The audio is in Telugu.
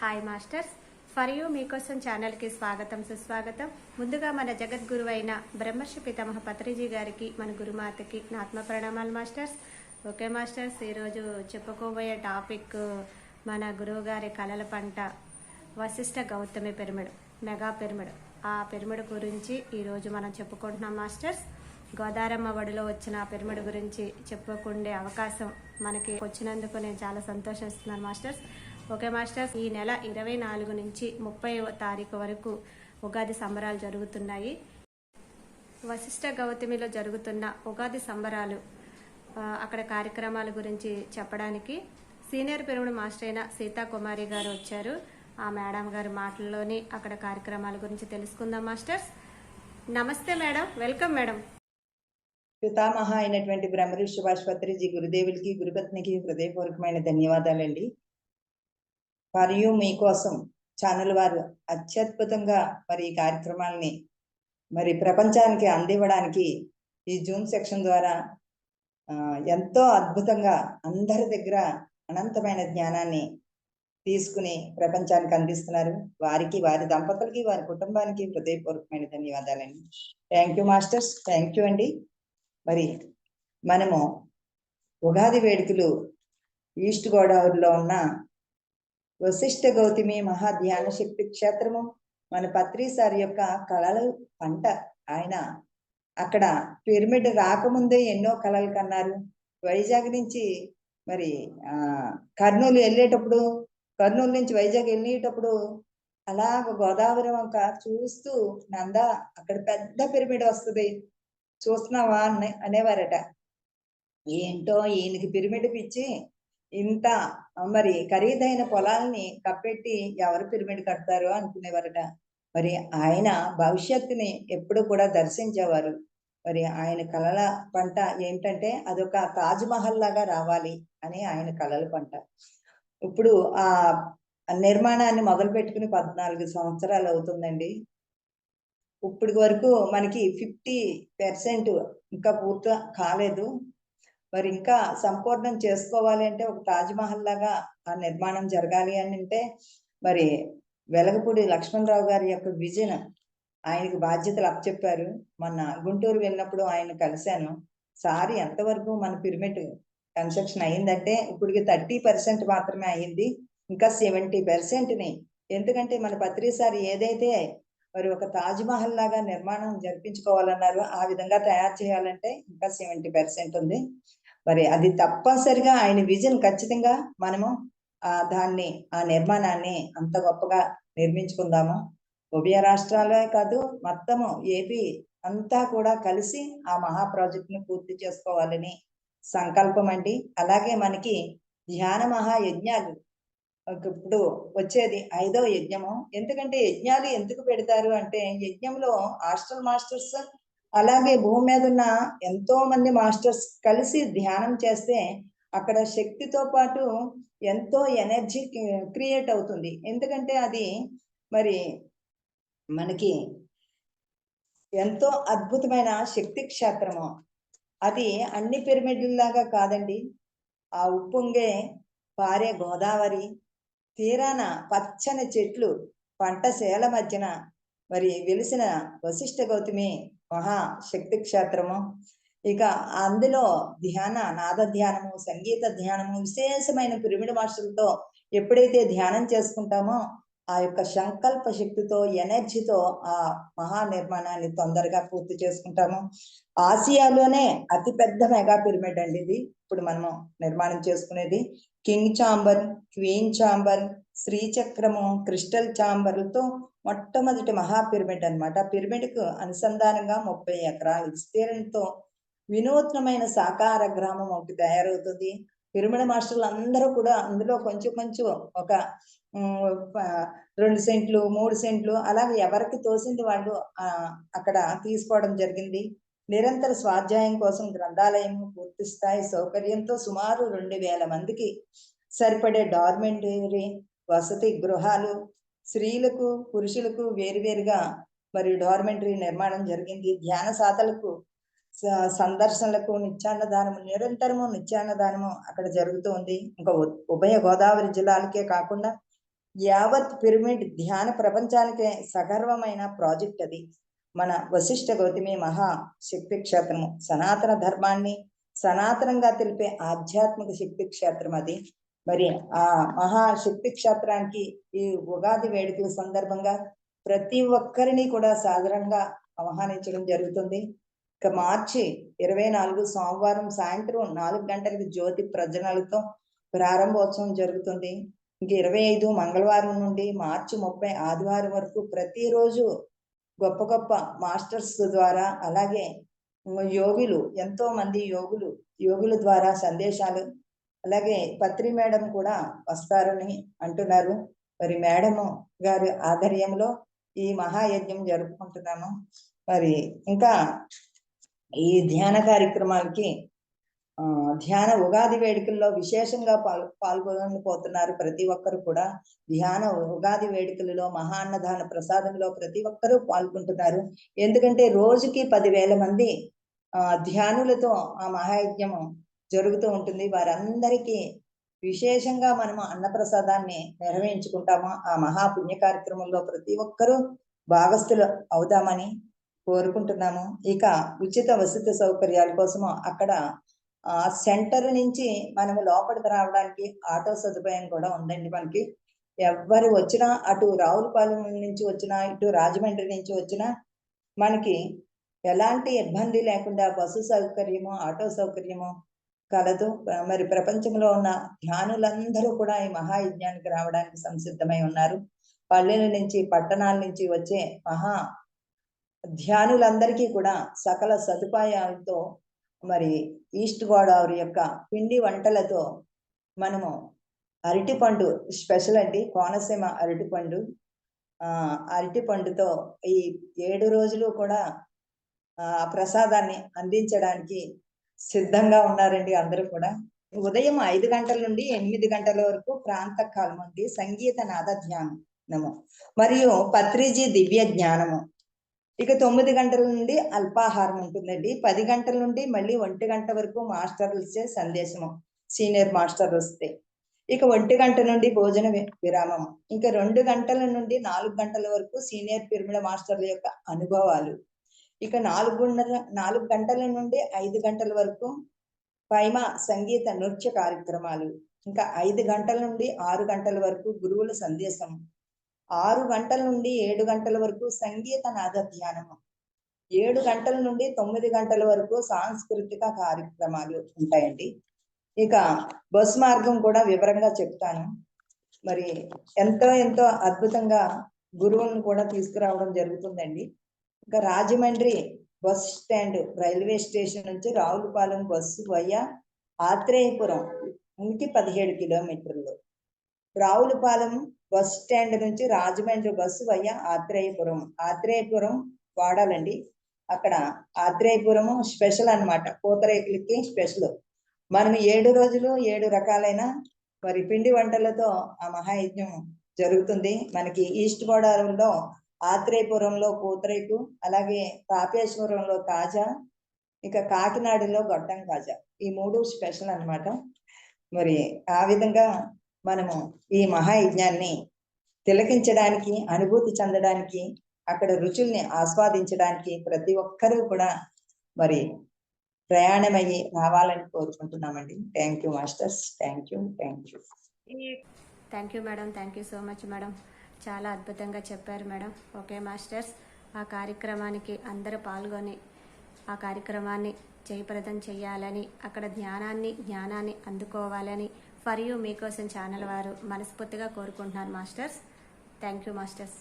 హాయ్ మాస్టర్స్, ఫర్ యూ మీకోసం ఛానల్కి స్వాగతం సుస్వాగతం. ముందుగా మన జగద్గురు అయిన బ్రహ్మర్షి పితామహ పత్రిజీ గారికి, మన గురుమాతకి నా ఆత్మ ప్రణామాలు మాస్టర్స్. ఓకే మాస్టర్స్, ఈరోజు చెప్పుకోబోయే టాపిక్ మన గురువు గారి కళల పంట Vasishtha Gautami pyramid, mega pyramid. ఆ పిరమిడ్ గురించి ఈరోజు మనం చెప్పుకుంటున్నాం మాస్టర్స్. గోదారమ్మ ఒడిలో వచ్చిన ఆ పిరమిడ్ గురించి చెప్పుకుండే అవకాశం మనకి వచ్చినందుకు నేను చాలా సంతోషిస్తున్నాను మాస్టర్స్. ఓకే మాస్టర్స్, ఈ నెల 24 నుంచి 30వ తారీఖు వరకు ఉగాది సంబరాలు జరుగుతున్నాయి. వశిష్ఠ గౌతమిలో జరుగుతున్న ఉగాది సంబరాలు అక్కడ కార్యక్రమాల గురించి చెప్పడానికి సీనియర్ పిరమిడ్ మాస్టర్ అయిన సీతాకుమారి గారు వచ్చారు. ఆ మేడం గారి మాటల్లోని అక్కడ కార్యక్రమాల గురించి తెలుసుకుందాం మాస్టర్స్. నమస్తే మేడం, వెల్కమ్ మేడం. పితామహ అయినటువంటి బ్రహ్మర్షి సుభాష్ పత్రిజీ గురుదేవులకి, గురుపత్నికి హృదయపూర్వకమైన ధన్యవాదాలండి. మరియు మీకోసం ఛానల్ వారు అత్యద్భుతంగా మరి ఈ కార్యక్రమాలని మరి ప్రపంచానికి అందివ్వడానికి ఈ జూమ్ సెక్షన్ ద్వారా ఎంతో అద్భుతంగా అందరి దగ్గర అనంతమైన జ్ఞానాన్ని తీసుకుని ప్రపంచానికి అందిస్తున్నారు. వారికి, వారి దంపతులకి, వారి కుటుంబానికి హృదయపూర్వకమైన ధన్యవాదాలండి. Thank you masters, thank you అండి. మరి మనము ఉగాది వేడుకలు ఈస్ట్ గోదావరిలో ఉన్న వశిష్ఠ గౌతమి మహా ధ్యాన శక్తి క్షేత్రము మన పత్రి సార్ యొక్క కళల పంట. ఆయన అక్కడ పిరమిడ్ రాకముందే ఎన్నో కళలు కన్నారు. వైజాగ్ నుంచి మరి కర్నూలు వెళ్ళేటప్పుడు, కర్నూలు నుంచి వైజాగ్ వెళ్ళేటప్పుడు అలాగ గోదావరి వంక చూస్తూ, నందా అక్కడ పెద్ద పిరమిడ్ వస్తుంది చూస్తున్నావా అనేవారట. ఏంటో ఈయనకి పిరమిడ్ పిచ్చి, ఇంత మరి ఖరీదైన పొలాలని కప్పెట్టి ఎవరు పిరమిడ్ కడతారో అనుకునేవారట. మరి ఆయన భవిష్యత్తుని ఎప్పుడు కూడా దర్శించేవారు. మరి ఆయన కళల పంట ఏమిటంటే అదొక తాజ్ మహల్ లాగా రావాలి అని ఆయన కళల పంట. ఇప్పుడు ఆ నిర్మాణాన్ని మొదలు పెట్టుకుని 14 సంవత్సరాలు అవుతుందండి. ఇప్పటి వరకు మనకి 50% ఇంకా పూర్తి కాలేదు. మరి ఇంకా సంపూర్ణం చేసుకోవాలి అంటే ఒక తాజ్ మహల్ లాగా ఆ నిర్మాణం జరగాలి అని అంటే మరి వెలగపూడి లక్ష్మణరావు గారి యొక్క విజన్, ఆయనకు బాధ్యతలు అప్పచెప్పారు. మొన్న గుంటూరు వెళ్ళినప్పుడు ఆయన కలిశాను. సార్ ఎంతవరకు మన పిరమిడ్ కన్స్ట్రక్షన్ అయిందంటే ఇప్పటికి 30% మాత్రమే అయింది, ఇంకా 70%ని. ఎందుకంటే మన పత్రి సార్ ఏదైతే మరి ఒక తాజ్ మహల్ లాగా నిర్మాణం జరిపించుకోవాలన్నారు, ఆ విధంగా తయారు చేయాలంటే ఇంకా 70% ఉంది. మరి అది తప్పనిసరిగా ఆయన విజన్. ఖచ్చితంగా మనము దాన్ని, ఆ నిర్మాణాన్ని అంత గొప్పగా నిర్మించుకుందాము. ఉభయ రాష్ట్రాలే కాదు, మొత్తము ఏపీ అంతా కూడా కలిసి ఆ మహా ప్రాజెక్టును పూర్తి చేసుకోవాలని సంకల్పం అండి. అలాగే మనకి ధ్యాన మహాయజ్ఞాలు ఇప్పుడు వచ్చేది 5వ యజ్ఞము. ఎందుకంటే యజ్ఞాలు ఎందుకు పెడతారు అంటే, యజ్ఞంలో హాస్టల్ మాస్టర్స్ అలాగే భూమి మీద ఉన్న ఎంతో మంది మాస్టర్స్ కలిసి ధ్యానం చేస్తే అక్కడ శక్తితో పాటు ఎంతో ఎనర్జీ క్రియేట్ అవుతుంది. ఎందుకంటే అది మరి మనకి ఎంతో అద్భుతమైన శక్తి క్షేత్రము. అది అన్ని పిరమిడ్లాగా కాదండి. ఆ ఉప్పొంగే పారే గోదావరి తీరాన పచ్చని చెట్లు, పంటశేల మధ్యన మరి వెలిసిన వశిష్ఠ గౌతమి మహా శక్తి క్షేత్రము. ఇక అందులో నాద ధ్యానము, సంగీత ధ్యానము, విశేషమైన పిరమిడ్ మాస్టర్లతో ఎప్పుడైతే ధ్యానం చేసుకుంటామో ఆ యొక్క సంకల్ప శక్తితో, ఎనర్జీతో ఆ మహా నిర్మాణాన్ని తొందరగా పూర్తి చేసుకుంటాము. ఆసియాలోనే అతిపెద్ద మెగా పిరమిడ్ అండి ఇది. ఇప్పుడు మనము నిర్మాణం చేసుకునేది కింగ్ ఛాంబర్, క్వీన్ ఛాంబర్, శ్రీచక్రము, క్రిస్టల్ ఛాంబర్లతో మొట్టమొదటి మహా పిరమిడ్ అనమాట. పిరమిడ్కు అనుసంధానంగా 30 ఎకరాల విస్తీర్ణంతో వినూత్నమైన సాకార గ్రామం ఒకటి తయారవుతుంది. పిరమిడ్ మాస్టర్లు అందరూ కూడా అందులో కొంచెం కొంచెం ఒక 2 సెంట్లు, 3 సెంట్లు అలాగే ఎవరికి తోసింది వాళ్ళు అక్కడ తీసుకోవడం జరిగింది. నిరంతర స్వాధ్యాయం కోసం గ్రంథాలయం, పూర్తి స్థాయి సౌకర్యంతో సుమారు 2000 మందికి సరిపడే డార్మెంటరీ వసతి గృహాలు, స్త్రీలకు పురుషులకు వేరువేరుగా మరి డార్మెంటరీ నిర్మాణం జరిగింది. ధ్యాన సాధలకు, సందర్శనలకు నిత్యాన్నదానము, నిరంతరము నిత్యాన్నదానము అక్కడ జరుగుతూ ఉంది. ఇంకా ఉభయ గోదావరి జిల్లాలకే కాకుండా యావత్ పిరమిడ్ ధ్యాన ప్రపంచానికే సగర్వమైన ప్రాజెక్ట్ అది. మన వశిష్ఠ గౌతమి మహా శక్తి క్షేత్రము, సనాతన ధర్మాన్ని సనాతనంగా తెలిపే ఆధ్యాత్మిక శక్తి క్షేత్రం అది. మరి ఆ మహాశక్తి క్షేత్రానికి ఈ ఉగాది వేడుకల సందర్భంగా ప్రతి ఒక్కరిని కూడా సాధారణంగా ఆహ్వానించడం జరుగుతుంది. ఇక మార్చి 24 సోమవారం సాయంత్రం 4 గంటలకు జ్యోతి ప్రజ్వలనలతో ప్రారంభోత్సవం జరుగుతుంది. ఇంక 25 మంగళవారం నుండి మార్చి 30 ఆదివారం వరకు ప్రతిరోజు గొప్ప గొప్ప మాస్టర్స్ ద్వారా, అలాగే యోగులు, ఎంతో మంది యోగుల ద్వారా సందేశాలు, అలాగే పత్రి మేడం కూడా వస్తారని అంటున్నారు. మరి మేడం గారి ఆధ్వర్యంలో ఈ మహాయజ్ఞం జరుపుకుంటున్నాము. మరి ఇంకా ఈ ధ్యాన కార్యక్రమాలకి ధ్యాన ఉగాది వేడుకల్లో విశేషంగా పాల్గొనపోతున్నారు ప్రతి ఒక్కరు కూడా. ధ్యాన ఉగాది వేడుకలలో మహాన్నదాన ప్రసాదంలో ప్రతి ఒక్కరూ పాల్గొంటున్నారు. ఎందుకంటే రోజుకి 10,000 మంది ధ్యానులతో ఆ మహాయజ్ఞం జరుగుతూ ఉంటుంది. వారందరికీ విశేషంగా మనము అన్నప్రసాదాన్ని నిర్వహించుకుంటాము. ఆ మహాపుణ్య కార్యక్రమంలో ప్రతి ఒక్కరూ భాగస్థులు అవుదామని కోరుకుంటున్నాము. ఇక ఉచిత వసతి సౌకర్యాల కోసము అక్కడ సెంటర్ నుంచి మనము లోపలికి రావడానికి ఆటో సదుపాయం కూడా ఉందండి మనకి. ఎవరు వచ్చినా, అటు రావులపాలెం నుంచి వచ్చినా, ఇటు రాజమండ్రి నుంచి వచ్చినా మనకి ఎలాంటి ఇబ్బంది లేకుండా బస్సు సౌకర్యము, ఆటో సౌకర్యము కలదు. మరి ప్రపంచంలో ఉన్న ధ్యానులందరూ కూడా ఈ మహాయజ్ఞానికి రావడానికి సంసిద్ధమై ఉన్నారు. పల్లెల నుంచి, పట్టణాల నుంచి వచ్చే ధ్యానులందరికీ కూడా సకల సదుపాయాలతో, మరి ఈస్ట్ గోదావరి యొక్క పిండి వంటలతో మనము అరటిపండు స్పెషల్ అండి, కోనసీమ అరటిపండు. అరటిపండుతో ఈ 7 రోజులు కూడా ప్రసాదాన్ని అందించడానికి సిద్ధంగా ఉన్నారండి అందరూ కూడా. ఉదయం 5 గంటల నుండి 8 గంటల వరకు ప్రాంత కాలం ఉంది సంగీత నాద ధ్యానము మరియు పత్రిజీ దివ్య జ్ఞానము. ఇక 9 గంటల నుండి అల్పాహారం ఉంటుందండి. 10 గంటల నుండి మళ్ళీ 1 గంట వరకు మాస్టర్లు ఇచ్చే సందేశము, సీనియర్ మాస్టర్లు వస్తే. ఇక 1 గంట నుండి భోజన విరామం. ఇంకా 2 గంటల నుండి 4 గంటల వరకు సీనియర్ పిరమిడ్ మాస్టర్ల యొక్క అనుభవాలు. ఇక 4 గంటల నుండి 5 గంటల వరకు పైమ సంగీత నృత్య కార్యక్రమాలు. ఇంకా 5 గంటల నుండి 6 గంటల వరకు గురువుల సందేశం. 6 గంటల నుండి 7 గంటల వరకు సంగీత నాద ధ్యానము. 7 గంటల నుండి 9 గంటల వరకు సాంస్కృతిక కార్యక్రమాలు ఉంటాయండి. ఇక బస్ మార్గం కూడా వివరంగా చెప్తాను. మరి ఎంతో అద్భుతంగా గురువులను కూడా తీసుకురావడం జరుగుతుందండి. ఇంకా Rajahmundry bus stand railway station నుంచి రావులపాలెం బస్సు వయ్యా ఆత్రేయపురం 17 కిలోమీటర్లు. రావులపాలెం బస్ స్టాండ్ నుంచి రాజమండ్రి బస్సు వయ్యా ఆత్రేయపురం వాడాలండి. అక్కడ ఆత్రేయపురము స్పెషల్ అన్నమాట, పూతరేకులకి స్పెషల్. మనం 7 రోజులు 7 రకాలైన మరి పిండి వంటలతో ఆ మహాయజ్ఞం జరుగుతుంది. మనకి ఈస్ట్ గోదావరిలో ఆత్రేయపురంలో పూతరేకు, అలాగే తాపేశ్వరంలో కాజా, ఇక కాకినాడలో గొట్టం కాజా, ఈ 3 స్పెషల్ అన్నమాట. మరి ఆ విధంగా మనము ఈ మహాయజ్ఞాన్ని తిలకించడానికి, అనుభూతి చెందడానికి, అక్కడ రుచుల్ని ఆస్వాదించడానికి ప్రతి ఒక్కరూ కూడా మరి ప్రయాణమయ్యి రావాలని కోరుకుంటున్నామండి. Thank you masters. Thank you. Thank you madam. Thank you so much madam. చాలా అద్భుతంగా చెప్పారు మేడం. ఓకే మాస్టర్స్, ఆ కార్యక్రమానికి అందరూ పాల్గొని ఆ కార్యక్రమాన్ని జయప్రదం చేయాలని, అక్కడ జ్ఞానాన్ని అందుకోవాలని ఫర్ యూ మీకోసం ఛానల్ వారు మనస్ఫూర్తిగా కోరుకుంటున్నారు మాస్టర్స్. Thank you masters.